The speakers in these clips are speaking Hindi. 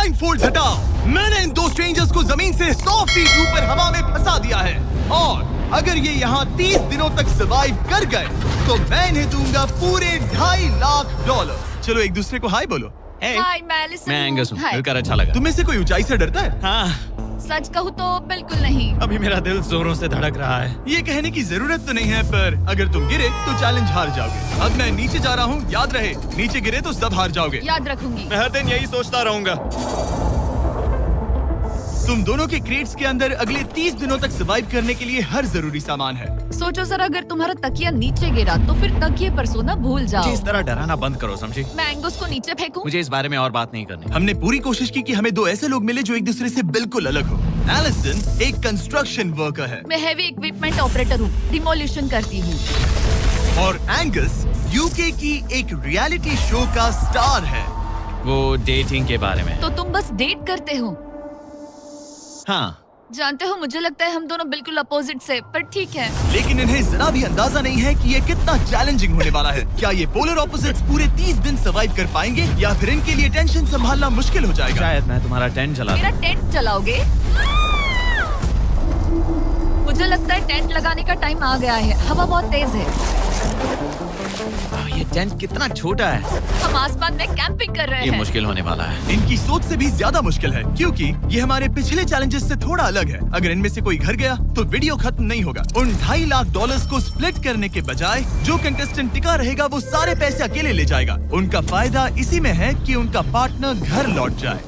ब्लाइंडफोल्ड हटाओ। मैंने इन दो स्ट्रेंजर्स को जमीन से 100 फीट ऊपर हवा में फंसा दिया है और अगर ये यहाँ 30 दिनों तक सर्वाइव कर गए तो मैं इन्हें दूंगा पूरे $2.5 लाख। चलो एक दूसरे को हाय बोलो। हाय मैं एलिसन मैं एंगस हूँ, हाय। मिलकर अच्छा लगा। तुम में से कोई ऊंचाई से डरता है? हाँ, सच कहूँ तो बिल्कुल नहीं। अभी मेरा दिल जोरों से धड़क रहा है। ये कहने की जरूरत तो नहीं है, पर अगर तुम गिरे तो चैलेंज हार जाओगे। अब मैं नीचे जा रहा हूँ, याद रहे नीचे गिरे तो सब हार जाओगे। याद रखूंगी। मैं हर दिन यही सोचता रहूंगा। तुम दोनों के क्रेट्स के अंदर अगले 30 दिनों तक सर्वाइव करने के लिए हर जरूरी सामान है। सोचो सर, अगर तुम्हारा तकिया नीचे गिरा तो फिर तकिए पर सोना भूल जाओ। मुझे इस तरह डराना बंद करो, समझी? मैं एंगस को नीचे फेंकूं? मुझे इस बारे में और बात नहीं करनी। हमने पूरी कोशिश की कि हमें दो ऐसे लोग मिले जो एक दूसरे से बिल्कुल अलग हो। एलिसन एक कंस्ट्रक्शन वर्कर है मैं हैवी इक्विपमेंट ऑपरेटर हूँ, डिमोलिशन करती हूँ। और एंगस यूके की एक रियलिटी शो का स्टार है। वो डेटिंग के बारे में। तो तुम बस डेट करते हो? हाँ, जानते हो, मुझे लगता है हम दोनों बिल्कुल अपोजिट से, पर ठीक है। लेकिन इन्हें जरा भी अंदाजा नहीं है कि ये कितना चैलेंजिंग होने वाला है। क्या ये पोलर ऑपोजिट्स पूरे 30 दिन सर्वाइव कर पाएंगे या फिर इनके लिए टेंशन संभालना मुश्किल हो जाएगा? शायद मैं तुम्हारा टेंट जला मेरा टेंट जलाओगे? मुझे लगता है टेंट लगाने का टाइम आ गया है। हवा बहुत तेज है। ये टेंट कितना छोटा है। हम आसमान में कैंपिंग कर रहे ये हैं। मुश्किल होने वाला है। इनकी सोच से भी ज्यादा मुश्किल है क्योंकि ये हमारे पिछले चैलेंजेस से थोड़ा अलग है। अगर इनमें से कोई घर गया तो वीडियो खत्म नहीं होगा। उन $2.5 लाख को स्प्लिट करने के बजाय जो कंटेस्टेंट टिका रहेगा वो सारे पैसे अकेले ले जाएगा। उनका फायदा इसी में है कि उनका पार्टनर घर लौट जाए।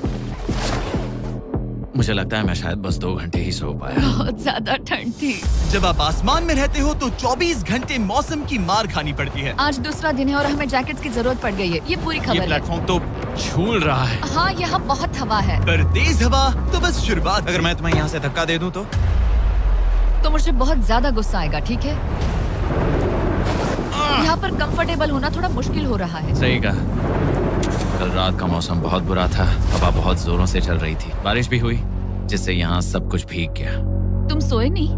मुझे लगता है मैं शायद बस 2 घंटे ही सो पाया। बहुत ज्यादा ठंड थी। जब आप आसमान में रहते हो तो 24 घंटे मौसम की मार खानी पड़ती है। आज दूसरा दिन है और हमें जैकेट्स की जरूरत पड़ गई है। ये पूरी ये खबर है। प्लेटफॉर्म तो झूल रहा है। हाँ, यहाँ बहुत हवा है। पर तेज हवा तो बस शुरुआत। अगर मैं तुम्हें यहाँ से धक्का दे दूं तो मुझे बहुत ज्यादा गुस्सा आएगा, ठीक है? यहाँ पर कंफर्टेबल होना थोड़ा मुश्किल हो रहा है। सही कहा। कल रात का मौसम बहुत बुरा था। हवा बहुत जोरों से चल रही थी। बारिश भी हुई जिससे यहाँ सब कुछ भीग गया। तुम सोए नहीं?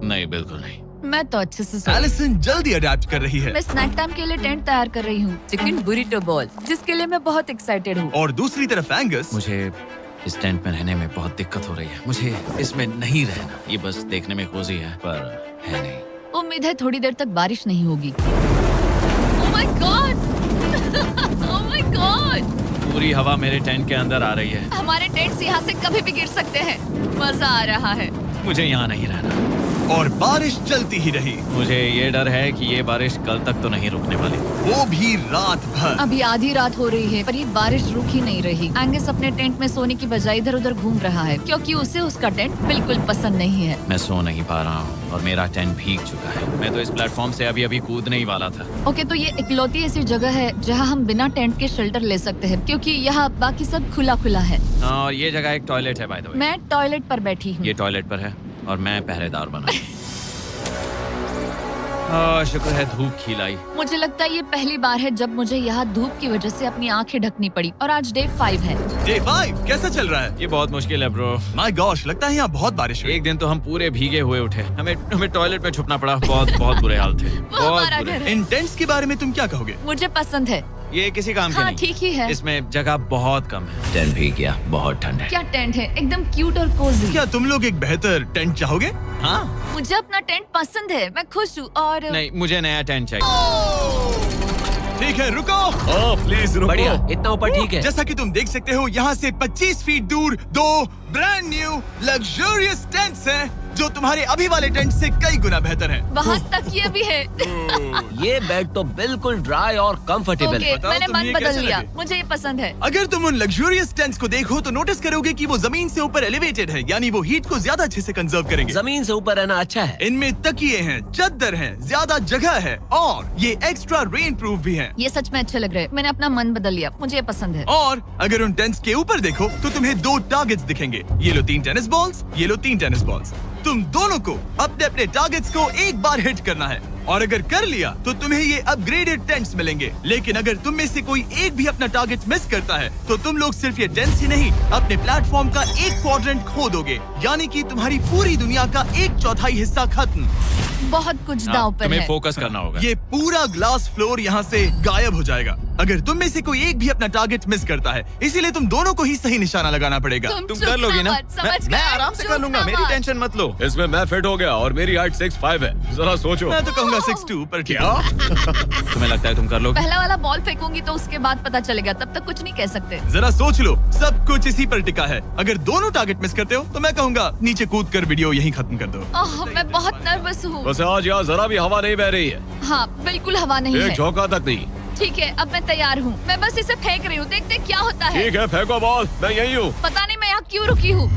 नहीं, बिल्कुल नहीं। मैं तो अच्छे से सोई। एलिसन जल्दी अडेप्ट कर रही है मैं स्नैक टाइम के लिए टेंट तैयार कर रही हूँ, चिकन बुरिटो बॉल, जिसके लिए मैं बहुत एक्साइटेड हूँ। और दूसरी तरफ एंगस। मुझे इस टेंट में रहने में बहुत दिक्कत हो रही है। मुझे इसमें नहीं रहना। ये बस देखने में कोजी है पर है नहीं। उम्मीद है थोड़ी देर तक बारिश नहीं होगी। Oh my God! Oh my God! पूरी हवा मेरे टेंट के अंदर आ रही है। हमारे टेंट्स यहाँ से कभी भी गिर सकते हैं। मजा आ रहा है। मुझे यहाँ नहीं रहना। और बारिश चलती ही रही। मुझे ये डर है कि ये बारिश कल तक तो नहीं रुकने वाली। वो भी रात भर। अभी आधी रात हो रही है पर ये बारिश रुक ही नहीं रही। एंगस अपने टेंट में सोने की बजाय इधर उधर घूम रहा है क्योंकि उसे उसका टेंट बिल्कुल पसंद नहीं है। मैं सो नहीं पा रहा हूँ और मेरा टेंट भीग चुका है। मैं तो इस प्लेटफॉर्म से अभी कूदने ही वाला था। ओके, तो ये इकलौती ऐसी जगह है जहाँ हम बिना टेंट के शेल्टर ले सकते हैं क्योंकि यहाँ बाकी सब खुला खुला है। और ये जगह एक टॉयलेट है बाय द वे। मैं टॉयलेट पर बैठी हूँ। ये टॉयलेट पर है और मैं पहरेदार बना। शुक्र है धूप खिलाई। मुझे लगता है ये पहली बार है जब मुझे यहाँ धूप की वजह से अपनी आंखें ढकनी पड़ी और आज डे 5 है। डे 5 कैसा चल रहा है? ये बहुत मुश्किल है ब्रो। माय गॉश, लगता है यहाँ बहुत बारिश हुई। एक दिन तो हम पूरे भीगे हुए उठे। हमें टॉयलेट में छुपना पड़ा। बहुत बुरे हाल थे। वो हमारा बुरे। घर है। इन टेंट्स के बारे में तुम क्या कहोगे? मुझे पसंद है। ये किसी काम के हाँ, नहीं। ठीक ही है। इसमें जगह बहुत कम है। टेंट भीग गया, बहुत ठंड है। क्या टेंट है, एकदम क्यूट और कोजी। क्या तुम लोग एक बेहतर टेंट चाहोगे? हाँ, मुझे अपना टेंट पसंद है, मैं खुश हूँ। और नहीं, मुझे नया टेंट चाहिए। ठीक है, रुको। प्लीज रुको। बढ़िया, इतना ऊपर ठीक है। जैसा कि तुम देख सकते हो यहाँ से 25 फीट दूर 2 ब्रांड न्यू लग्जरियस टेंट्स हैं जो तुम्हारे अभी वाले टेंट से कई गुना बेहतर हैं। वहाँ तकिया भी है। ये बेड तो बिल्कुल ड्राई और कंफर्टेबल ओके, है। बताओ मैंने तुम्हें मन ये बदल कैसे लिया। लगे? मुझे ये पसंद है। अगर तुम उन लग्जरियस टेंट्स को देखो तो नोटिस करोगे कि वो जमीन से ऊपर एलिवेटेड है, यानी वो हीट को ज्यादा अच्छे से कंजर्व करेंगे। जमीन से ऊपर रहना अच्छा है। इनमें तकिए हैं, चद्दर हैं, ज्यादा जगह है और ये एक्स्ट्रा रेन प्रूफ भी हैं। ये सच में अच्छे लग रहे हैं। मैंने अपना मन बदल लिया, मुझे ये पसंद है। और अगर उन टेंट्स के ऊपर देखो तो तुम्हें 2 टारगेट्स दिखेंगे। ये लो 3 टेनिस बॉल्स, ये लो 3 टेनिस बॉल्स। तुम दोनों को अपने अपने टारगेट्स को एक बार हिट करना है और अगर कर लिया तो तुम्हें ये अपग्रेडेड टेंट्स मिलेंगे। लेकिन अगर तुम में से कोई एक भी अपना टारगेट मिस करता है तो तुम लोग सिर्फ ये टेंट्स ही नहीं अपने प्लेटफॉर्म का एक क्वाड्रेंट खो दोगे, यानी कि तुम्हारी पूरी दुनिया का 1/4 हिस्सा खत्म। बहुत कुछ दांव पर तुम्हें है। फोकस करना होगा। ये पूरा ग्लास फ्लोर यहाँ से गायब हो जाएगा अगर तुम में से कोई एक भी अपना टारगेट मिस करता है, इसीलिए तुम दोनों को ही सही निशाना लगाना पड़ेगा। तुम कर लोगी ना? मैं आराम से कर लूंगा, मेरी टेंशन मत लो। इसमें मैं फिट हो गया और मेरी हाइट 6'5" है। जरा सोचो। मैं तो कहूँगा 6'2", पर क्या? तुम्हें लगता है तुम कर लोगे? पहला वाला बॉल फेंकूंगी तो उसके बाद पता चलेगा, तब तक कुछ नहीं कह सकते। जरा सोच लो, सब कुछ इसी पर टिका है। अगर दोनों टारगेट मिस करते हो तो मैं कहूँगा नीचे कूद कर वीडियो यहीं खत्म कर दो। ओह, मैं बहुत नर्वस हूँ। बस आज यहाँ जरा भी हवा नहीं बह रही है, हाँ, बिल्कुल हवा नहीं एक है। झोंका तक नहीं। ठीक है, अब मैं तैयार हूँ। मैं बस इसे फेंक रही हूँ, देखते क्या होता है। ठीक है, फेंको बॉल, मैं यही हूँ। पता नहीं मैं यहाँ क्यों रुकी हूँ।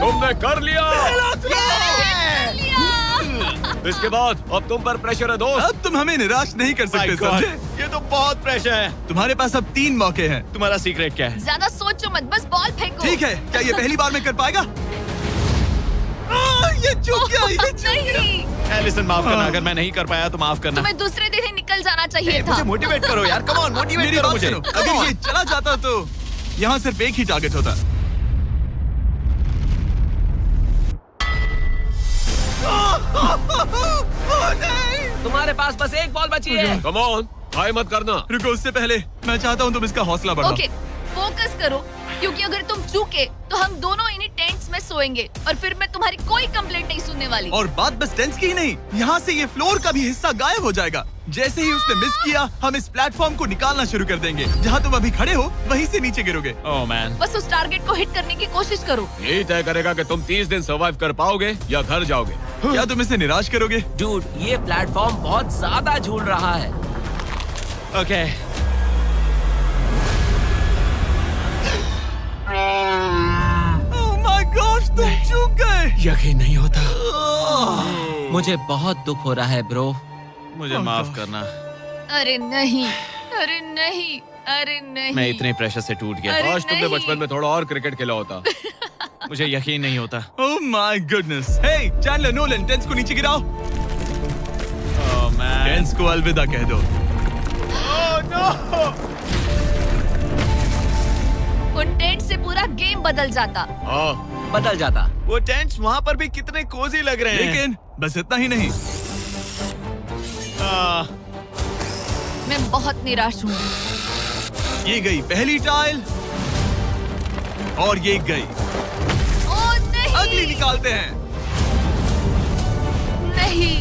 तुमने कर लिया। इसके बाद अब तुम पर प्रेशर है दोस्त। अब तुम हमें निराश नहीं कर सकते, समझे? ये तो बहुत प्रेशर है। तुम्हारे पास अब 3 मौके हैं। तुम्हारा सीक्रेट क्या है? ज्यादा सोचो मत, बस बॉल फेंको। ठीक है, क्या ये पहली बार में कर पाएगा? ये चूक गया, ये चूक गया। नहीं, एलिसन माफ करना, अगर मैं नहीं कर पाया तो माफ करना। तुम्हें दूसरे दिन ही निकल जाना चाहिए था। मुझे मोटिवेट करो यार, कम ऑन, मोटिवेट मेरी करो बात मुझे। सुनो, अगर ये चला जाता तो यहाँ सिर्फ एक ही टारगेट होता। तुम्हारे पास बस एक बॉल बची है। कम ऑन, हाय मत करना। रुको, उससे पहले मैं चाहता हूँ तुम इसका हौसला बढ़ाओ। ओके, फोकस करो, क्योंकि अगर तुम चूके तो हम दोनों इन्हीं टेंट्स में सोएंगे और फिर मैं तुम्हारी कोई कंप्लेंट नहीं सुनने वाली। और बात बस टेंस की ही नहीं, यहाँ से ये फ्लोर का भी हिस्सा गायब हो जाएगा। जैसे ही उसने मिस किया, हम इस प्लेटफॉर्म को निकालना शुरू कर देंगे। जहाँ तुम अभी खड़े हो, वहीं से नीचे गिरोगे। ओह मैन, बस उस टारगेट को हिट करने की कोशिश करो। यही तय करेगा कि तुम 30 दिन सर्वाइव कर पाओगे या घर जाओगे। क्या तुम इसे निराश करोगे? डूड, ये प्लेटफॉर्म बहुत ज्यादा झूल रहा है। ओके। ओह माय गॉड, तुम चूक गए। यकीन नहीं होता। मुझे बहुत दुख हो रहा है ब्रो। मुझे माफ करना, अरे नहीं, अरे नहीं, अरे नहीं। मैं इतने प्रेशर से टूट गया। अरे आज तुमने नहीं। बचपन में थोड़ा और क्रिकेट खेला होता। मुझे यकीन नहीं होता। Oh my goodness. Hey Chandler, Nolan, टेंस को नीचे गिराओ। ओह मैन, टेंस को अलविदा कह दो। उन टेंट से पूरा गेम बदल जाता। हाँ, बदल जाता। वो टेंट्स वहाँ पर भी कितने कोजी लग रहे हैं। लेकिन बस इतना ही नहीं। मैं बहुत निराश हूँ। ये गई पहली टाइल और ये गई। ओह नहीं, अगली निकालते हैं। नहीं।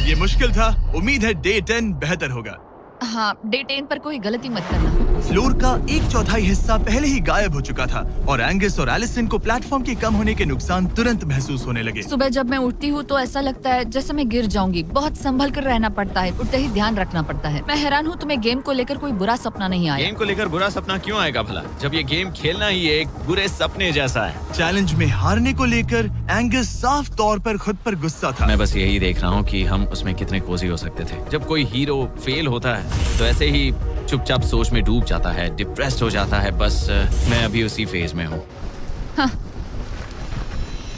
ये मुश्किल था, उम्मीद है डे 10 बेहतर होगा। हाँ, डे 10 पर कोई गलती मत करना। फ्लोर का 1/4 हिस्सा पहले ही गायब हो चुका था और एंगस और एलिसन को प्लेटफॉर्म के कम होने के नुकसान तुरंत महसूस होने लगे। सुबह जब मैं उठती हूँ तो ऐसा लगता है जैसे मैं गिर जाऊंगी। बहुत संभल कर रहना पड़ता है, उठते ही ध्यान रखना पड़ता है। मैं हैरान हूँ तुम्हें गेम को लेकर कोई बुरा सपना नहीं आया। गेम को लेकर बुरा सपना क्यों आएगा भला, जब ये गेम खेलना ही एक बुरे सपने जैसा है। चैलेंज में हारने को लेकर एंगस साफ तौर पर खुद पर गुस्सा था। मैं बस यही देख रहा हूँ कि हम उसमें कितने कोजी हो सकते थे। जब कोई हीरो फेल होता है तो ऐसे ही चुपचाप सोच में डूब जाता है, डिप्रेस्ड हो जाता है। बस मैं अभी उसी फेज में हूँ।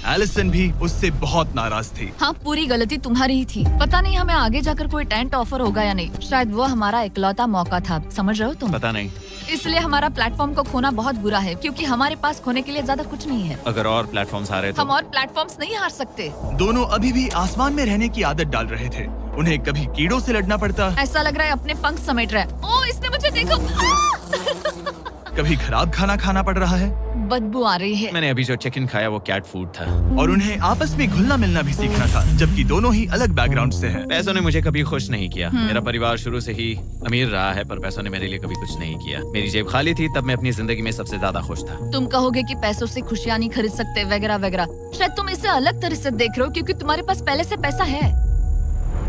एलिसन भी उससे बहुत नाराज थी। हाँ, पूरी गलती तुम्हारी ही थी। पता नहीं हमें आगे जाकर कोई टेंट ऑफर होगा या नहीं। शायद वो हमारा इकलौता मौका था, समझ रहे हो तुम? पता नहीं, इसलिए हमारा प्लेटफॉर्म को खोना बहुत बुरा है, क्योंकि हमारे पास खोने के लिए ज्यादा कुछ नहीं है। अगर और प्लेटफॉर्म्स आ रहे हम तो। और प्लेटफॉर्म्स नहीं हार सकते। दोनों अभी भी आसमान में रहने की आदत डाल रहे थे। उन्हें कभी कीड़ों से लड़ना पड़ता, ऐसा लग रहा है अपने पंख समेट रहा है। ओह, इसने मुझे देखो। कभी खराब खाना खाना पड़ रहा है बदबू आ रही है। मैंने अभी जो चिकन खाया वो कैट फूड था। और उन्हें आपस में घुलना मिलना भी सीखना था, जबकि दोनों ही अलग बैकग्राउंड से हैं। पैसों ने मुझे कभी खुश नहीं किया। मेरा परिवार शुरू से ही अमीर रहा है, पर पैसों ने मेरे लिए कभी कुछ नहीं किया। मेरी जेब खाली थी तब मैं अपनी जिंदगी में सबसे ज्यादा खुश था। तुम कहोगे कि पैसों से खुशियां नहीं खरीद सकते वगैरह वगैरह। शायद तुम इसे अलग तरह से देख रहे हो, क्योंकि तुम्हारे पास पहले से पैसा है।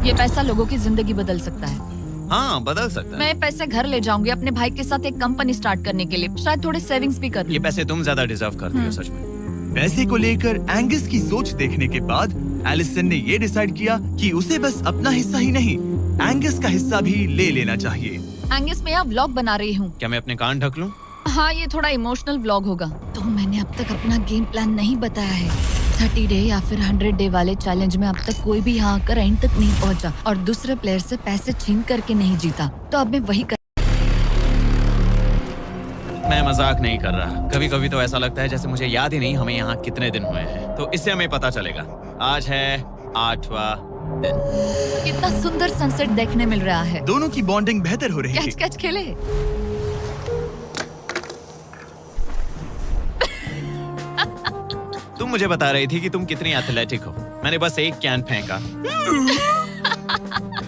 ये पैसा लोगों की जिंदगी बदल सकता है। हाँ, बदल सकता है। मैं ये पैसे घर ले जाऊंगी अपने भाई के साथ एक कंपनी स्टार्ट करने के लिए। शायद थोड़े सेविंग्स भी कर ये लूं। पैसे तुम ज्यादा डिजर्व करती हो सच में। पैसे को लेकर एंगस की सोच देखने के बाद एलिसन ने ये डिसाइड किया कि उसे बस अपना हिस्सा ही नहीं, एंगस का हिस्सा भी ले लेना चाहिए। एंगस, मैं यहाँ व्लॉग बना रही हूँ। क्या मैं अपने कान ढक लूं? हाँ, ये थोड़ा इमोशनल व्लॉग होगा। तो मैंने अब तक अपना गेम प्लान नहीं बताया है। 30 डे या फिर 100 डे वाले चैलेंज में अब तक कोई भी यहाँ आकर एंड तक नहीं पहुँचा और दूसरे प्लेयर से पैसे छीन करके नहीं जीता। तो अब मैं वही मैं मजाक नहीं कर रहा। कभी कभी तो ऐसा लगता है जैसे मुझे याद ही नहीं हमें यहाँ कितने दिन हुए हैं। तो इससे हमें पता चलेगा। आज है 8वां दिन। कितना सुंदर सनसेट देखने मिल रहा है। दोनों की बॉन्डिंग बेहतर हो रही कैच है। कैच खेले। तुम मुझे बता रही थी कि तुम कितनी एथलेटिक हो। मैंने बस एक कैन फेंका।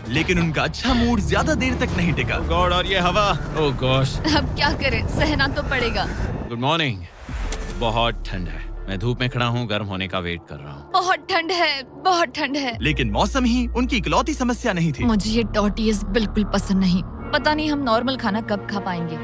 लेकिन उनका अच्छा मूड ज्यादा देर तक नहीं टिका। गॉड, और ये हवा। ओह गॉश। अब क्या करें, सहना तो पड़ेगा। Good morning. बहुत ठंड है। मैं धूप में खड़ा हूँ, गर्म होने का वेट कर रहा हूँ। बहुत ठंड है, बहुत ठंड है। लेकिन मौसम ही उनकी इकलौती समस्या नहीं थी। मुझे ये टॉर्टियस बिल्कुल पसंद नहीं। पता नहीं हम नॉर्मल खाना कब खा पाएंगे।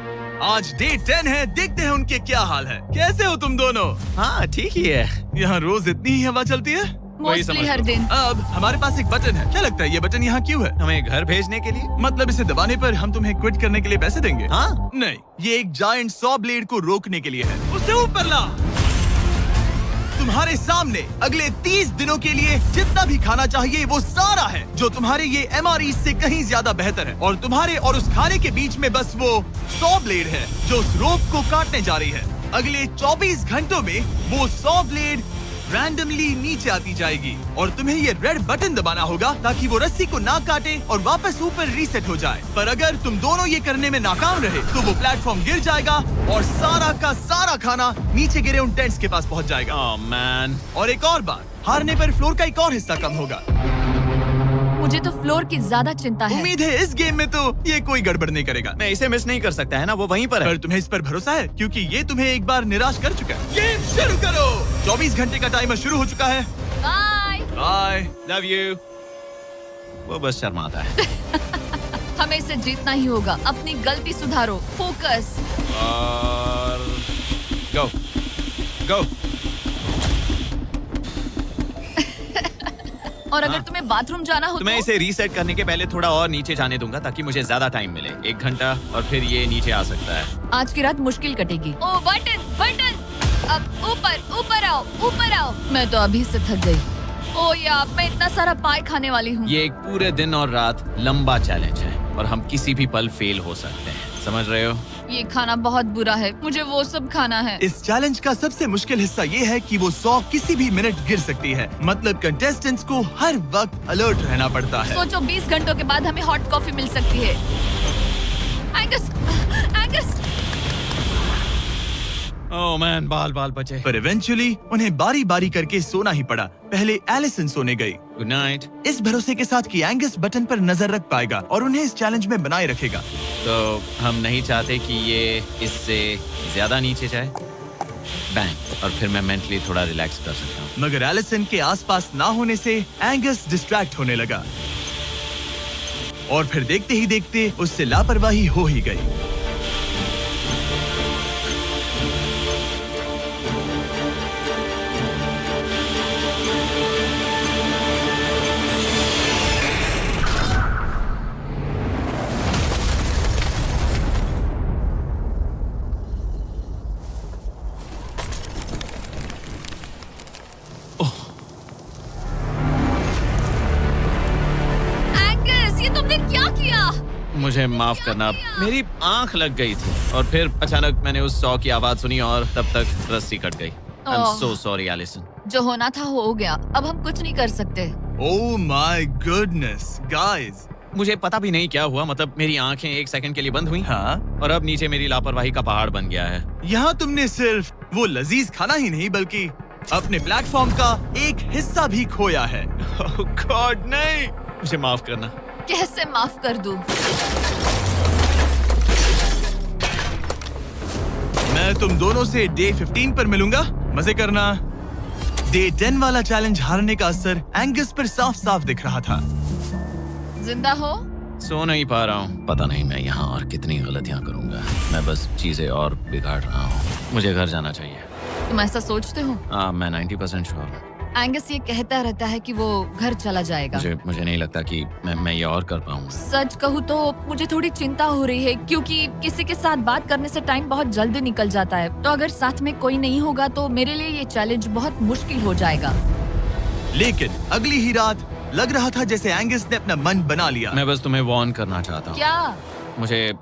आज डे 10 है, देखते हैं उनके क्या हाल है। कैसे हो तुम दोनों? हाँ ठीक ही है। यहाँ रोज इतनी ही हवा चलती है। वही समझ मोस्टली हर लो। दिन। अब हमारे पास एक बटन है। क्या लगता है ये बटन यहाँ क्यों है? हमें घर भेजने के लिए। मतलब इसे दबाने पर हम तुम्हें क्विट करने के लिए पैसे देंगे? हाँ। नहीं, ये एक जायंट सॉ ब्लेड को रोकने के लिए है। उसे ऊपर ला। तुम्हारे सामने अगले 30 दिनों के लिए जितना भी खाना चाहिए वो सारा है, जो तुम्हारे ये MREs से कहीं ज्यादा बेहतर है। और तुम्हारे और उस खाने के बीच में बस वो सॉ ब्लेड है जो उस रोप को काटने जा रही है। अगले 24 घंटों में वो सॉ ब्लेड रैंडमली नीचे आती जाएगी और तुम्हें ये रेड बटन दबाना होगा ताकि वो रस्सी को ना काटे और वापस ऊपर रीसेट हो जाए। पर अगर तुम दोनों ये करने में नाकाम रहे तो वो प्लेटफॉर्म गिर जाएगा और सारा का सारा खाना नीचे गिरे उन टेंट्स के पास पहुंच जाएगा। Oh man. और एक और बात, हारने पर फ्लोर का एक और हिस्सा कम होगा। मुझे तो फ्लोर की ज्यादा चिंता है। उम्मीद है इस गेम में तो ये कोई गड़बड़ नहीं करेगा। मैं इसे मिस नहीं कर सकता है ना, वो वहीं पर है। पर तुम्हें इस पर भरोसा है क्योंकि ये तुम्हें एक बार निराश कर चुका है। गेम शुरू करो। 24 घंटे का टाइमर शुरू हो चुका है। बाय। बाय। Love you. वो बस शर्माता है। हमें इसे जीतना ही होगा। अपनी गलती सुधारो। फोकस। और गो गो। और अगर तुम्हें बाथरूम जाना हो तो मैं इसे रीसेट करने के पहले थोड़ा और नीचे जाने दूंगा ताकि मुझे ज्यादा टाइम मिले। 1 घंटा और फिर ये नीचे आ सकता है। आज की रात मुश्किल कटेगी। ओ बटन बटन। अब ऊपर ऊपर आओ, ऊपर आओ। मैं तो अभी से थक गई। ओ यार, मैं इतना सारा पाई खाने वाली हूँ। ये एक पूरे दिन और रात लंबा चैलेंज है और हम किसी भी पल फेल हो सकते हैं। समझ रहे हो? ये खाना बहुत बुरा है। मुझे वो सब खाना है। इस चैलेंज का सबसे मुश्किल हिस्सा ये है कि वो 100 किसी भी मिनट गिर सकती है। मतलब कंटेस्टेंट्स को हर वक्त अलर्ट रहना पड़ता है। सोचो 20 घंटों के बाद हमें हॉट कॉफी मिल सकती है। Angus, Angus. ओह मैन, बाल बाल बचे। पर इवेंचुअली उन्हें बारी बारी करके सोना ही पड़ा। पहले एलिसन सोने गई, गुड नाइट। इस भरोसे के साथ कि एंगस बटन पर नजर रख पाएगा और उन्हें इस चैलेंज में बनाए रखेगा। तो हम नहीं चाहते कि ये इससे ज्यादा नीचे जाए। बैंग। और फिर मैं मेंटली थोड़ा रिलैक्स कर सकता हूँ। मगर एलिसन के आसपास ना होने से एंगस डिस्ट्रैक्ट होने लगा और फिर देखते ही देखते उससे लापरवाही हो ही गई। मुझे माफ करना, मेरी आंख लग गई थी और फिर अचानक मैंने उस सॉ की आवाज सुनी और तब तक रस्सी कट गई। I am so sorry Allison. जो होना था हो गया। अब हम कुछ नहीं कर सकते। ओह माय गुडनेस गाइस, मुझे पता भी नहीं क्या हुआ। मतलब मेरी आंखें 1 सेकंड के लिए बंद हुई। हाँ, और अब नीचे मेरी लापरवाही का पहाड़ बन गया है। यहाँ तुमने सिर्फ वो लजीज खाना ही नहीं बल्कि अपने प्लेटफॉर्म का एक हिस्सा भी खोया है। ओह गॉड, नहीं। मुझे माफ करना। कैसे माफ कर दूं? मैं तुम दोनों से डे 15 पर मिलूंगा। मजे करना। डे 10 वाला चैलेंज हारने का असर एंगस पर साफ साफ दिख रहा था। जिंदा हो? सो नहीं पा रहा हूँ। पता नहीं मैं यहाँ और कितनी गलतियाँ करूँगा। मैं बस चीजें और बिगाड़ रहा हूँ। मुझे घर जाना चाहिए। तुम ऐसा सोचते हो? मैं 90% श्योर हूँ। एंगस ये कहता रहता है कि वो घर चला जाएगा। मुझे नहीं लगता कि मैं ये और कर पाऊंगा। सच कहूँ तो मुझे थोड़ी चिंता हो रही है क्योंकि किसी के साथ बात करने से टाइम बहुत जल्दी निकल जाता है। तो अगर साथ में कोई नहीं होगा तो मेरे लिए ये चैलेंज बहुत मुश्किल हो जाएगा। लेकिन अगली ही रात लग रहा था जैसे एंगस ने अपना मन बना लिया। मैं बस तुम्हें वार्न करना चाहता हूँ। क्या? मुझे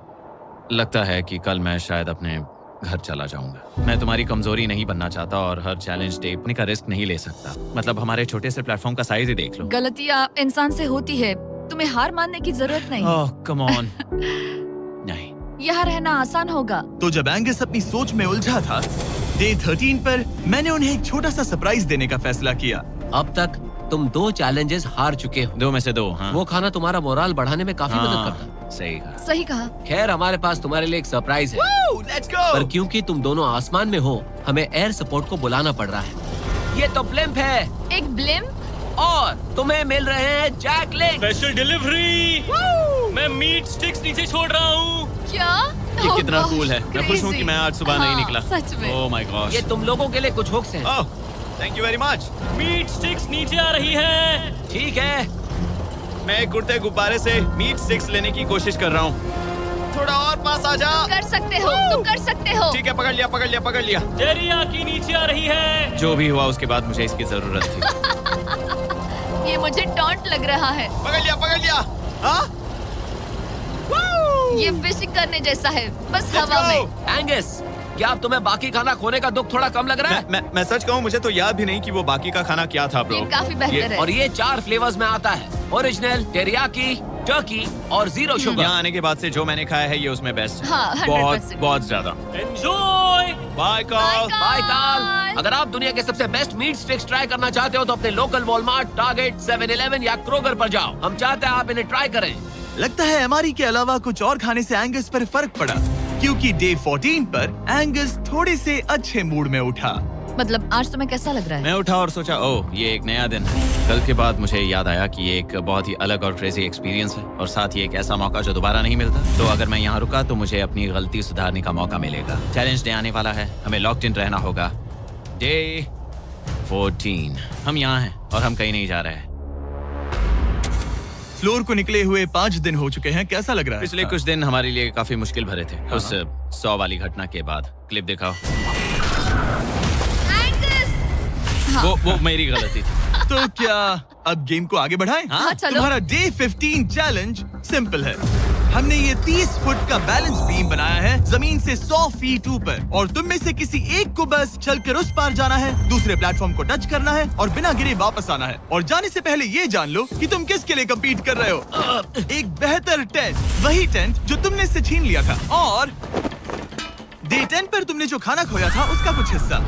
लगता है कि कल मैं शायद अपने घर चला जाऊंगा। मैं तुम्हारी कमजोरी नहीं बनना चाहता और हर चैलेंज डे अपने का रिस्क नहीं ले सकता। मतलब हमारे छोटे से प्लेटफॉर्म का साइज ही देख लो। गलतियाँ इंसान से होती है, तुम्हें हार मानने की जरूरत नहीं। ओह कम ऑन। नहीं, यहाँ रहना आसान होगा। तो जब एंगस अपनी सोच में उलझा था, डे 13 पर मैंने उन्हें एक छोटा सा सरप्राइज देने का फैसला किया। अब तक तुम 2 चैलेंजेस हार चुके हो। 2 में से 2। हाँ, वो खाना तुम्हारा मोराल बढ़ाने में काफी मदद हाँ, करता। सही कहा। सही कहा। खैर हमारे पास तुम्हारे लिए एक सरप्राइज है, लेट्स गो। पर क्योंकि तुम दोनों आसमान में हो, हमें एयर सपोर्ट को बुलाना पड़ रहा है। ये तो ब्लिम्प है एक ब्लिम? और तुम्हें मिल रहे हैं जैक लिंक। Special delivery. मैं मीट स्टिक्स नीचे छोड़ रहा हूँ। क्या? ये Oh कितना gosh, कूल है। मैं खुश हूँ कि मैं आज सुबह नहीं हाँ, निकला। सच में। Oh my gosh. ये तुम लोगों के लिए कुछ हुक्स हैं। Oh, thank you very much. Meat sticks नीचे आ रही है। ठीक है, मैं एक उड़ते गुब्बारे से मीट स्टिक्स लेने की कोशिश कर रहा हूँ। थोड़ा और पास आ जा। कर सकते हो, तुम कर सकते हो। ठीक है, पकड़ लिया, पकड़ लिया, पकड़ लिया। टेरियाकी नीचे आ रही है। जो भी हुआ उसके बाद मुझे इसकी जरूरत थी। ये मुझे टॉन्ट लग रहा है। पकड़ लिया, पकड़ लिया। हाँ? ये फिशिंग करने जैसा है, बस हवा में। एंगस, क्या अब तुम्हें बाकी खाना खोने का दुख थोड़ा कम लग रहा है? मैं सच कहूँ, मुझे तो याद भी नहीं कि वो बाकी का खाना क्या था ब्रो। ये काफी बेहतर है। और ये 4 फ्लेवर्स में आता है, ओरिजिनल, टेरियाकी, टर्की और 0 शुगर। यहाँ आने के बाद से जो मैंने खाया है ये उसमें बेस्ट है। हाँ, 100%। बहुत बहुत ज्यादा। एंजॉय। Bye call. बाय काल। अगर आप दुनिया के सबसे बेस्ट मीट स्टिक्स ट्राई करना चाहते हो तो अपने लोकल वॉलमार्ट, टारगेट, 7-Eleven या क्रोगर पर जाओ। हम चाहते हैं आप इन्हें ट्राई करें। लगता है एमआरई के अलावा कुछ और खाने से एंगस पर फर्क पड़ा, क्योंकि डे 14 पर एंगस थोड़े से अच्छे मूड में उठा। मतलब आज तुम्हें कैसा लग रहा है? मैं उठा और सोचा, ओह ये एक नया दिन है। कल के बाद मुझे याद आया कि ये एक बहुत ही अलग और क्रेजी एक्सपीरियंस है और साथ ही एक ऐसा मौका जो दोबारा नहीं मिलता। तो अगर मैं यहाँ रुका तो मुझे अपनी गलती सुधारने का मौका मिलेगा। चैलेंज डे आने वाला है, हमें लॉक्ड इन रहना होगा। डे 14 हम यहाँ हैं और हम कहीं नहीं जा रहे हैं। फ्लोर को निकले हुए 5 दिन हो चुके हैं, कैसा लग रहा है? पिछले कुछ दिन हमारे लिए काफी मुश्किल भरे थे। उस 100 वाली घटना के बाद। क्लिप दिखाओ। हाँ। वो मेरी गलती थी। तो क्या अब गेम को आगे बढ़ाएं? हाँ, चलो। तुम्हारा डे 15 चैलेंज सिंपल है। हमने ये 30 फुट का बैलेंस बीम बनाया है जमीन से 100 फीट ऊपर, और तुम में से किसी एक को बस चलकर उस पार जाना है, दूसरे प्लेटफॉर्म को टच करना है और बिना गिरे वापस आना है। और जाने से पहले ये जान लो कि तुम किसके लिए कम्पीट कर रहे हो। एक बेहतर टेंट, वही टेंट जो तुमने इससे छीन लिया था, और डे 10 पर तुमने जो खाना खोया था उसका कुछ हिस्सा।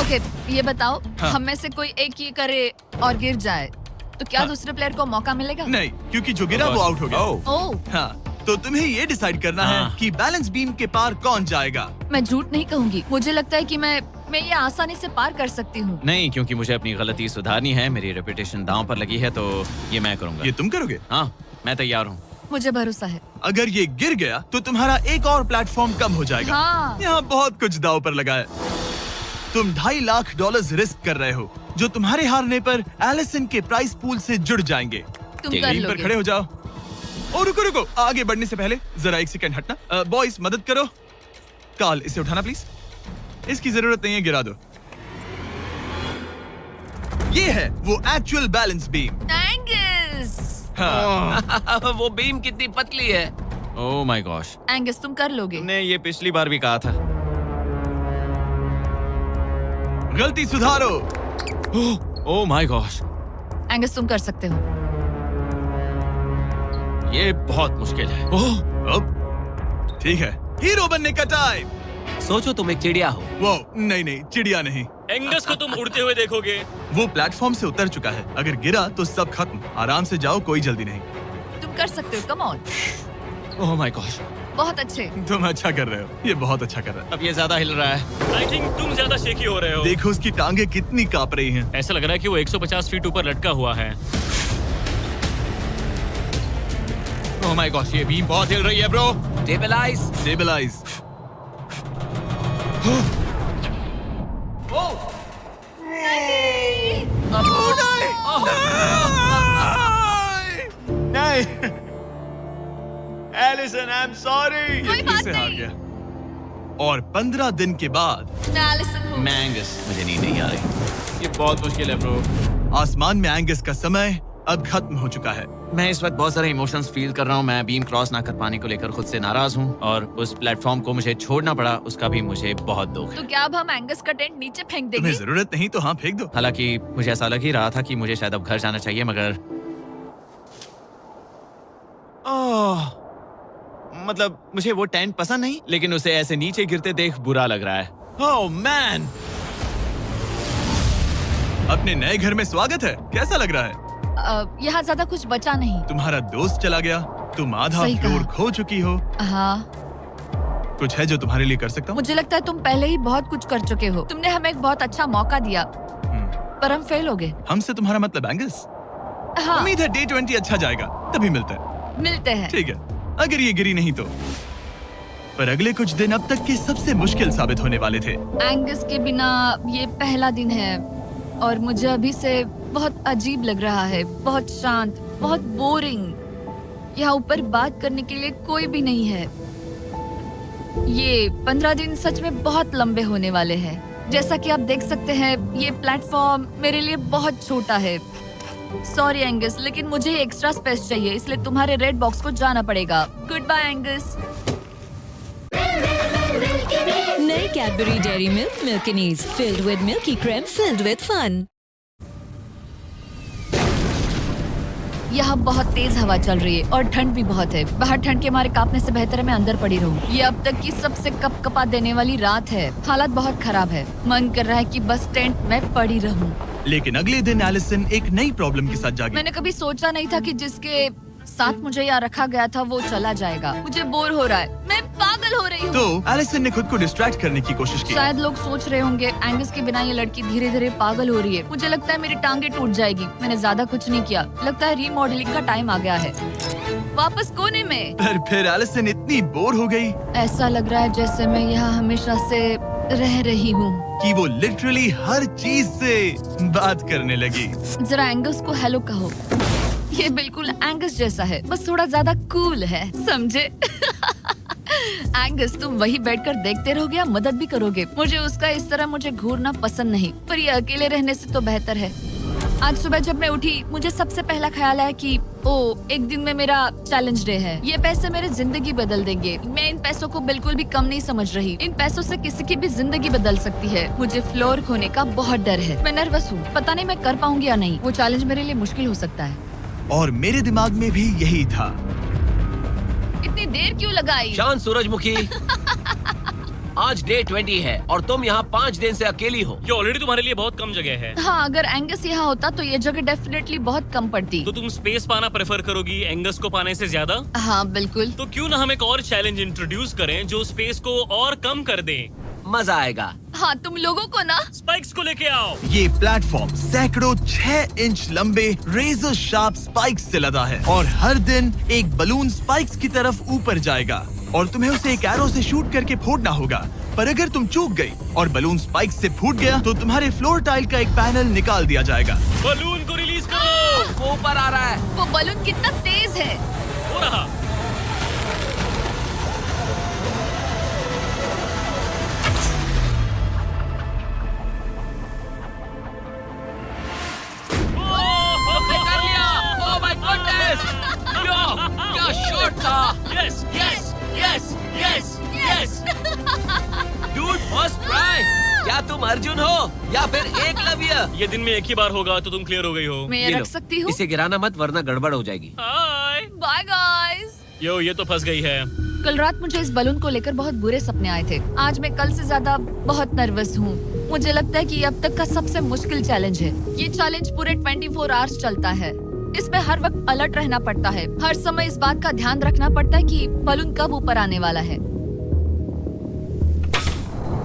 ओके, ये बताओ, हाँ। हम में से कोई एक ये करे और गिर जाए तो क्या हाँ। दूसरे प्लेयर को मौका मिलेगा? नहीं, क्योंकि जो गिरा वो आउट हो गया। ओह। ओह, हाँ, तो तुम्हें ये डिसाइड करना है हाँ। कि बैलेंस बीम के पार कौन जाएगा। मैं झूठ नहीं कहूंगी, मुझे लगता है कि मैं ये आसानी से पार कर सकती हूँ। नहीं, क्योंकि मुझे अपनी गलती सुधारनी है। मेरी रेपुटेशन दांव पर लगी है, तो ये मैं करूंगा। ये तुम करोगे? हाँ, मैं तैयार हूँ। मुझे भरोसा है। अगर ये गिर गया तो तुम्हारा एक और प्लेटफॉर्म कम हो जाएगा। हाँ। यहाँ बहुत कुछ दाव पर लगा है। तुम $2.5 लाख रिस्क कर रहे हो, जो तुम्हारे हारने पर एलिसन के प्राइस पूल से जुड़ जाएंगे। तुम ठीक कर है, टीम पर लोगे। खड़े हो जाओ। और रुको रुको, आगे बढ़ने से पहले जरा 1 सेकंड हटना। बॉयज मदद करो। कार्ल, इसे उठाना प्लीज। इसकी जरूरत नहीं है, गिरा दो। ये है वो एक्चुअल बैलेंस बीम। एंगस, हाँ। वो बीम कितनी पतली है। ओह माय गॉश, एंगस तुम कर लोगे। तुमने ये पिछली बार भी कहा था। गलती सुधारो। ओह माय गॉश, एंगस तुम कर सकते हो। ये बहुत मुश्किल है। अब ठीक है, हीरो बनने का टाइम। सोचो तुम एक चिड़िया हो। वो नहीं, चिड़िया नहीं। एंगस को तुम उड़ते हुए देखोगे। वो प्लेटफॉर्म से उतर चुका है। अगर गिरा तो सब खत्म। आराम से जाओ, कोई जल्दी नहीं। तुम कर सकते हो, come on. Oh my gosh, बहुत अच्छे। तुम अच्छा कर रहे हो, ये बहुत अच्छा कर रहा है। अब ये ज्यादा हिल रहा है। आई थिंक तुम ज्यादा शेकी हो रहे हो। देखो उसकी टांगे कितनी कांप रही हैं। ऐसा लग रहा है कि वो 150 फीट ऊपर लटका हुआ है। ओह माय गॉश, ये बीम बहुत हिल रही है ब्रो। स्टेबलाइज। स्टेबलाइज। नहीं, एलिसन, आई एम सॉरी। कोई बात से हार नहीं। गया। और 15 दिन के बाद मैं एलिसन हूँ। मैं एंगस, मुझे नींद नहीं आ रही। ये बहुत मुश्किल है ब्रो। आसमान में एंगस का समय अब खत्म हो चुका है। मैं इस वक्त बहुत सारे इमोशंस फील कर रहा हूँ। मैं बीम क्रॉस ना कर पाने को लेकर खुद से नाराज हूँ और उस प्लेटफॉर्म को मुझे छोड़ना पड़ा, उसका भी मुझे बहुत दुख है। तो क्या अब हम एंगस का टेंट नीचे फेंक देंगे? तुम्हें जरूरत नहीं तो हाँ फेंक दो। हालांकि मुझे ऐसा लग ही रहा था कि मुझे शायद अब घर जाना चाहिए, मगर मतलब मुझे वो टेंट पसंद नहीं, लेकिन उसे ऐसे नीचे गिरते देख बुरा लग रहा है। Oh man! अपने नए घर में स्वागत है। कैसा लग रहा है? यहाँ ज्यादा कुछ बचा नहीं। तुम्हारा दोस्त चला गया, तुम आधा सही फ्लोर कहा। खो चुकी हो। हाँ, कुछ है जो तुम्हारे लिए कर सकता हूँ? मुझे लगता है तुम पहले ही बहुत कुछ कर चुके हो। तुमने हमें एक बहुत अच्छा मौका दिया, पर हम फेल हो गए। हमसे तुम्हारा मतलब एंगस? हाँ, उम्मीद है डे 20 अच्छा जाएगा, तभी मिलते हैं। मिलते हैं। ठीक है, अगर ये गिरी नहीं तो। पर अगले कुछ दिन अब तक के सबसे मुश्किल साबित होने वाले थे। एंगस के बिना ये पहला दिन है और मुझे अभी से बहुत अजीब लग रहा है, बहुत शांत, बहुत बोरिंग। यहाँ ऊपर बात करने के लिए कोई भी नहीं है। ये 15 दिन सच में बहुत लंबे होने वाले हैं। जैसा कि आप देख सकते हैं, ये प्लेटफॉर्म मेरे लिए बहुत छोटा है। सॉरी एंगस, लेकिन मुझे एक्स्ट्रा स्पेस चाहिए, इसलिए तुम्हारे रेड बॉक्स को जाना पड़ेगा। Goodbye Angus. नए Cadbury Dairy Milk Milkinis filled with milky cream filled with fun. यहाँ बहुत तेज हवा चल रही है और ठंड भी बहुत है। बाहर ठंड के मारे कांपने से बेहतर है मैं अंदर पड़ी रहूं। ये अब तक की सबसे कपकपा देने वाली रात है। हालत बहुत खराब है। मन कर रहा है कि बस टेंट में पड़ी रहूं। लेकिन अगले दिन एलिसन एक नई प्रॉब्लम के साथ जागी। मैंने कभी सोचा नहीं था कि जिसके साथ मुझे यहाँ रखा गया था वो चला जाएगा। मुझे बोर हो रहा है, मैं पागल हो रही हूँ। तो एलिसन ने खुद को डिस्ट्रैक्ट करने की कोशिश की। शायद लोग सोच रहे होंगे एंगस के बिना ये लड़की धीरे धीरे पागल हो रही है। मुझे लगता है मेरी टांगे टूट जाएगी। मैंने ज्यादा कुछ नहीं किया। लगता है रीमॉडलिंग का टाइम आ गया है। वापस कोने में। पर फिर एलिसन इतनी बोर हो गई ऐसा लग रहा है जैसे मैं यहाँ हमेशा से रह रही हूँ। कि वो लिटरली हर चीज से बात करने लगी। जरा एंगस को हेलो कहो। ये बिल्कुल एंगस जैसा है, बस थोड़ा ज्यादा कूल है, समझे? एंगस, तुम वही बैठकर देखते रहोगे या मदद भी करोगे? मुझे उसका इस तरह मुझे घूरना पसंद नहीं, पर ये अकेले रहने से तो बेहतर है। आज सुबह जब मैं उठी, मुझे सबसे पहला ख्याल आया कि एक दिन में मेरा चैलेंज डे है। ये पैसे मेरी जिंदगी बदल देंगे। मैं इन पैसों को बिल्कुल भी कम नहीं समझ रही। इन पैसों से किसी की भी जिंदगी बदल सकती है। मुझे फ्लोर खोने का बहुत डर है। मैं नर्वस हूँ, पता नहीं मैं कर पाऊंगी या नहीं। वो चैलेंज मेरे लिए मुश्किल हो सकता है। और मेरे दिमाग में भी यही था। इतनी देर क्यों लगाई? शांत सूरजमुखी। आज डे 20 है और तुम यहाँ 5 दिन से अकेली हो। ये ऑलरेडी तुम्हारे लिए बहुत कम जगह है। हाँ, अगर एंगस यहाँ होता तो ये जगह डेफिनेटली बहुत कम पड़ती। तो तुम स्पेस पाना प्रेफर करोगी एंगस को पाने से ज्यादा? हाँ बिल्कुल। तो क्यों ना हम एक और चैलेंज इंट्रोड्यूस करें जो स्पेस को और कम कर दे। मजा आएगा। हाँ, तुम लोगों को ना स्पाइक्स को लेके आओ। ये प्लेटफॉर्म सैकड़ों 6 इंच लंबे रेजर शार्प स्पाइक्स से लदा है और हर दिन एक बलून स्पाइक्स की तरफ ऊपर जाएगा और तुम्हें उसे एक एरो से शूट करके फोड़ना होगा। पर अगर तुम चूक गई और बलून स्पाइक्स से फूट गया तो तुम्हारे फ्लोर टाइल का एक पैनल निकाल दिया जाएगा। बलून को रिलीज करो। वो ऊपर आ रहा है। वो बलून कितना तेज है। हो रहा। उसने कर लिया। Oh my goodness. क्या शॉट था। Yes yes yes yes yes. Dude, first try. क्या तुम अर्जुन हो या फिर एकलव्य? ये दिन में एक ही बार होगा तो तुम क्लियर हो गई हो। मैं ये ये रख लो। सकती हूँ? इसे गिराना मत वरना गड़बड़ हो जाएगी। हाय। Bye guys. यो, ये तो फंस गई है। कल रात मुझे इस बलून को लेकर बहुत बुरे सपने आए थे। आज मैं कल से ज्यादा बहुत नर्वस हूँ। मुझे लगता है कि ये अब तक का सबसे मुश्किल चैलेंज है। ये चैलेंज पूरे 24 आवर्स चलता है। इसमें हर वक्त अलर्ट रहना पड़ता है। हर समय इस बात का ध्यान रखना पड़ता है कि बलून कब ऊपर आने वाला है।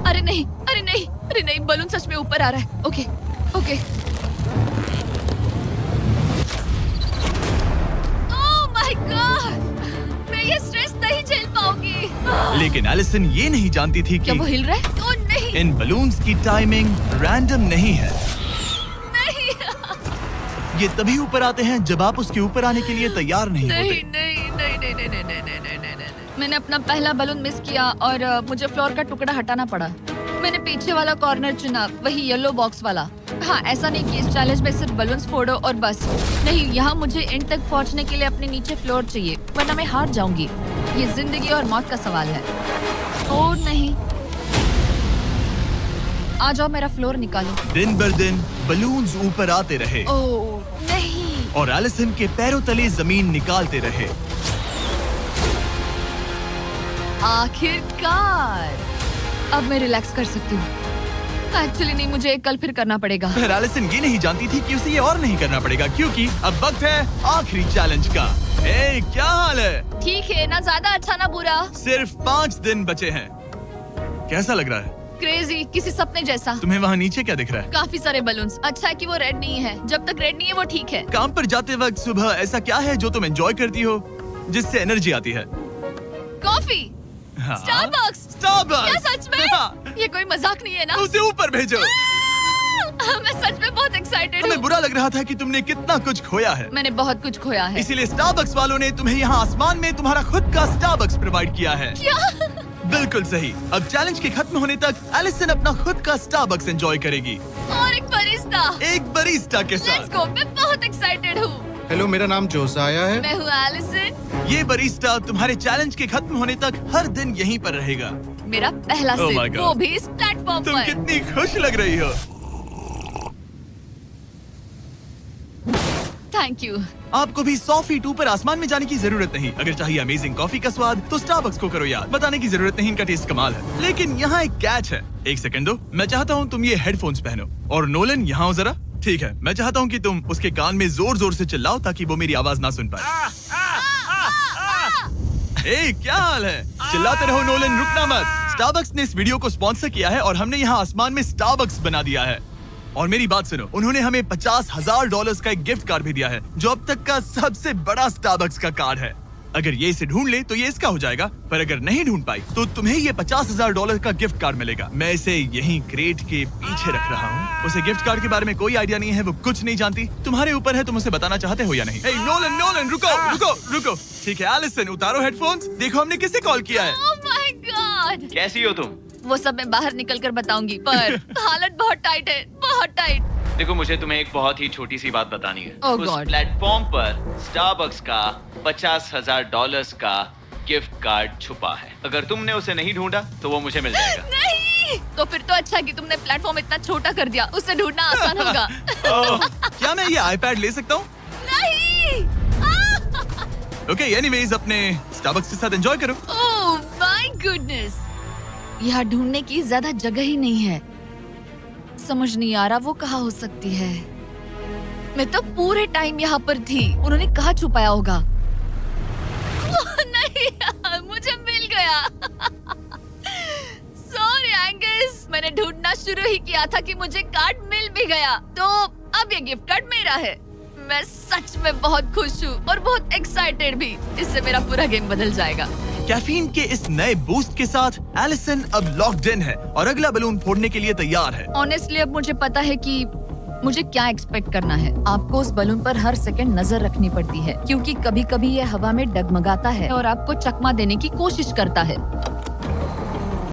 अरे नहीं, अरे नहीं, अरे नहीं, बलून सच में ऊपर आ रहा है। Okay, okay. Oh my God, मैं ये स्ट्रेस नहीं झेल पाऊंगी। लेकिन एलिसन ये नहीं जानती थी क्या कि वो हिल रहा है? ओह नहीं, इन बलून्स की टाइमिंग रैंडम नहीं है। नहीं, ये तभी ऊपर आते हैं जब आप उसके ऊपर आने के लिए तैयार नहीं नहीं, होते। नहीं, नहीं, नहीं, नहीं, नहीं, नहीं, नहीं, नहीं, नहीं, नहीं। मैंने अपना पहला बलून मिस किया और मुझे फ्लोर का टुकड़ा हटाना पड़ा। मैंने पीछे वाला कॉर्नर चुना, वही येलो बॉक्स वाला। हाँ, ऐसा नहीं कि इस चैलेंज में सिर्फ बलून्स फोड़ो और बस। नहीं, यहाँ मुझे एंड तक पहुँचने के लिए अपने नीचे फ्लोर चाहिए, वरना मैं हार जाऊंगी। ये जिंदगी और मौत का सवाल है। ओ नहीं, आ जाओ, मेरा फ्लोर निकालो। दिन बर दिन बलून्स ऊपर आते रहे ओ नहीं, और एलिसन के पैरों तले जमीन निकालते रहे। आखिरकार अब मैं रिलैक्स कर सकती हूँ। एक्चुअली नहीं, मुझे कल फिर करना पड़ेगा। पर एलिसन ये नहीं जानती थी कि उसे ये और नहीं करना पड़ेगा, क्योंकि अब वक्त है आखिरी चैलेंज का। ए, क्या हाल है? ठीक है, ना ज्यादा अच्छा ना बुरा। सिर्फ 5 दिन बचे हैं। कैसा लग रहा है? क्रेजी, किसी सपने जैसा। तुम्हें वहाँ नीचे क्या दिख रहा है? काफी सारे बलून्स। अच्छा है कि वो रेड नहीं है। जब तक रेड नहीं है वो ठीक है। काम पर जाते वक्त सुबह ऐसा क्या है जो तुम एंजॉय करती हो, जिससे एनर्जी आती है? कॉफी। हाँ? स्टारबक्स। स्टारबक्स। क्या सच में? ये कोई मजाक नहीं है ना? उसे ऊपर भेजो। मैं सच में बहुत एक्साइटेड हमें हूँ। बुरा लग रहा था कि तुमने कितना कुछ खोया है। मैंने बहुत कुछ खोया है। इसीलिए स्टारबक्स वालों ने तुम्हें यहाँ आसमान में तुम्हारा खुद का स्टारबक्स प्रोवाइड किया है। क्या? बिल्कुल सही। अब चैलेंज के खत्म होने तक एलिसन अपना खुद का स्टारबक्स एंजॉय करेगी, और एक बरिस्ता। एक बरिस्टा के लेट्स साथ। गो, मैं बहुत एक्साइटेड हूँ। हेलो, मेरा नाम जोसाया है। मैं हूँ एलिसन। ये बरिस्टा तुम्हारे चैलेंज के खत्म होने तक हर दिन यहीं पर रहेगा। मेरा पहला Oh my सिप, God. वो भी इस प्लेटफॉर्म तुम पर। कितनी खुश लग रही हो। Thank you. आपको भी 100 फीट ऊपर आसमान में जाने की जरूरत नहीं। अगर चाहिए अमेजिंग कॉफी का स्वाद तो स्टारबक्स को करो याद। बताने की जरूरत नहीं, इनका टेस्ट कमाल है। लेकिन यहाँ एक कैच है। एक सेकंड दो, मैं चाहता हूँ तुम ये हेडफोन्स पहनो। और नोलन, यहाँ हो जरा। ठीक है, मैं चाहता हूँ कि तुम उसके कान में जोर जोर से चिल्लाओ ताकि वो मेरी आवाज ना सुन पाए। ए, क्या हाल है? चिल्लाते रहो नोलन, रुकना मत। स्टारबक्स ने इस वीडियो को स्पॉन्सर किया है और हमने यहाँ आसमान में स्टारबक्स बना दिया है। और मेरी बात सुनो, उन्होंने हमें $50,000 का एक गिफ्ट कार्ड भी दिया है, जो अब तक का सबसे बड़ा स्टारबक्स का कार्ड है। अगर ये इसे ढूंढ ले तो ये इसका हो जाएगा, पर अगर नहीं ढूंढ पाई तो तुम्हें ये $50,000 का गिफ्ट कार्ड मिलेगा। मैं इसे यहीं क्रेट के पीछे रख रहा हूँ। उसे गिफ्ट कार्ड के बारे में कोई आइडिया नहीं है, वो कुछ नहीं जानती। तुम्हारे ऊपर है, तुम उसे बताना चाहते हो या नहीं। हे नोलन, नोलन, रुको रुको रुको। ठीक है एलिसन, उतारो हेडफोन्स। देखो हमने किसे कॉल किया है। Oh my God. कैसी हो तुम? वो सब मैं बाहर निकल कर बताऊंगी, पर हालत बहुत टाइट है, बहुत टाइट। देखो, मुझे तुम्हें एक बहुत ही छोटी सी बात बतानी है। Oh उस God. प्लेटफॉर्म पर स्टारबक्स का $50,000 का गिफ्ट कार्ड छुपा है। अगर तुमने उसे नहीं ढूंढा तो वो मुझे मिल जाएगा। नहीं, तो फिर तो अच्छा कि तुमने प्लेटफॉर्म इतना छोटा कर दिया, उसे ढूंढना आसान होगा। ओह, क्या मैं ये आईपैड ले सकता हूँ? नहीं। ओके, एनीवेज अपने स्टारबक्स के साथ एंजॉय करो। ओह माय गुडनेस, यहाँ ढूंढने की ज्यादा जगह ही नहीं है। समझ नहीं आ रहा वो कहाँ हो सकती है। मैं तो पूरे टाइम यहाँ पर थी, उन्होंने कहाँ छुपाया होगा। नहीं, मुझे मिल गया। सॉरी एंगस, मैंने ढूंढना शुरू ही किया था कि मुझे कार्ड मिल भी गया, तो अब ये गिफ्ट कार्ड मेरा है। मैं सच में बहुत खुश हूँ और बहुत एक्साइटेड भी। इससे मेरा पूरा गेम बदल जाएगा। कैफीन के इस नए बूस्ट के साथ एलिसन अब लॉक्ड इन है और अगला बलून फोड़ने के लिए तैयार है। ऑनेस्टली अब मुझे पता है कि मुझे क्या एक्सपेक्ट करना है। आपको उस बलून पर हर सेकंड नजर रखनी पड़ती है, क्योंकि कभी कभी ये हवा में डगमगाता है और आपको चकमा देने की कोशिश करता है।